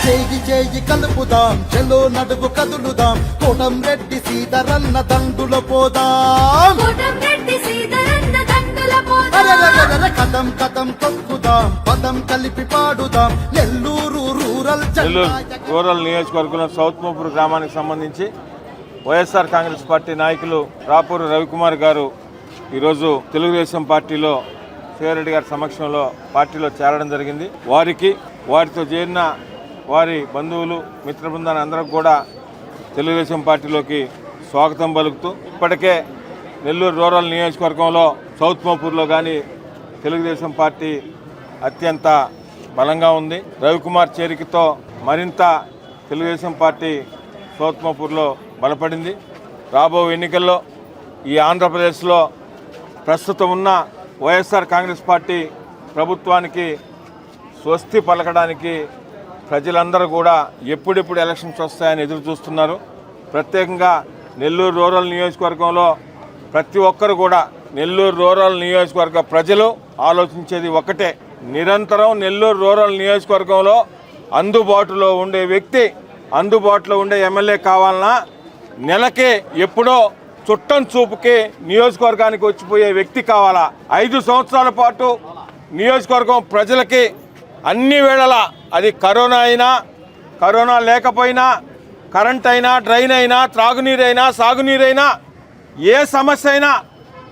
చేయి చేయి కలుపుదాం, చెలో నడువు కదులుదాం, కోటంరెడ్డి సీతారన్న దండుల పోదాం. అరెరెరెరె కథం కథం తొక్కుదాం, పదం కలిపి పాడుదాం. నెల్లూరు రూరల్ నియోజకవర్గంలో సౌత్ మోపూర్ గ్రామానికి సంబంధించి వైఎస్ఆర్ కాంగ్రెస్ పార్టీ నాయకులు రాపూరు రవికుమార్ గారు ఈరోజు తెలుగుదేశం పార్టీలో శివారెడ్డి గారి సమక్షంలో పార్టీలో చేరడం జరిగింది. వారితో చేరిన వారి బంధువులు మిత్ర బృందాన్ని అందరికి కూడా తెలుగుదేశం పార్టీలోకి స్వాగతం పలుకుతూ ఇప్పటికే నెల్లూరు రూరల్ నియోజకవర్గంలో సౌత్ మోపూర్లో కానీ తెలుగుదేశం పార్టీ అత్యంత బలంగా ఉంది. రవికుమార్ చేరికతో మరింత తెలుగుదేశం పార్టీ సౌత్ మోపూర్లో బలపడింది. రాబో ఎన్నికల్లో ఈ ఆంధ్రప్రదేశ్లో ప్రస్తుతం ఉన్న వైఎస్ఆర్ కాంగ్రెస్ పార్టీ ప్రభుత్వానికి స్వస్తి పలకడానికి ప్రజలందరూ కూడా ఎప్పుడెప్పుడు ఎలక్షన్స్ వస్తాయని ఎదురు చూస్తున్నారు. ప్రత్యేకంగా నెల్లూరు రూరల్ నియోజకవర్గంలో ప్రతి ఒక్కరు కూడా నెల్లూరు రూరల్ నియోజకవర్గ ప్రజలు ఆలోచించేది ఒకటే, నిరంతరం నెల్లూరు రూరల్ నియోజకవర్గంలో అందుబాటులో ఉండే వ్యక్తి, అందుబాటులో ఉండే ఎమ్మెల్యే కావాలన్నా నెలకే ఎప్పుడో చుట్టం చూపుకి నియోజకవర్గానికి వచ్చిపోయే వ్యక్తి కావాలా. 5 సంవత్సరాల పాటు నియోజకవర్గం ప్రజలకి అన్ని వేళలా, అది కరోనా అయినా కరోనా లేకపోయినా, కరెంట్ అయినా, డ్రైన్ అయినా, త్రాగునీరైనా, సాగునీరైనా, ఏ సమస్య అయినా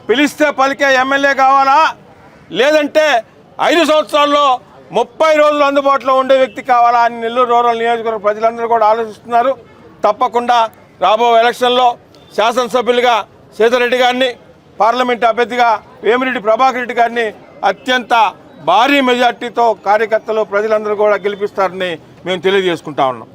పిలిస్తే పలికే ఎమ్మెల్యే కావాలా, లేదంటే 5 సంవత్సరాల్లో 30 రోజులు అందుబాటులో ఉండే వ్యక్తి కావాలా అని నెల్లూరు రూరల్ నియోజకవర్గ ప్రజలందరూ కూడా ఆలోచిస్తున్నారు. తప్పకుండా రాబో ఎలక్షన్లో శాసనసభ్యులుగా సీతారెడ్డి గారిని, పార్లమెంట్ అభ్యర్థిగా వేమిరెడ్డి ప్రభాకర్ రెడ్డి గారిని అత్యంత భారీ మెజార్టీతో కార్యకర్తలు ప్రజలందరూ కూడా గెలిపిస్తారని మేము తెలియజేసుకుంటా ఉన్నాం.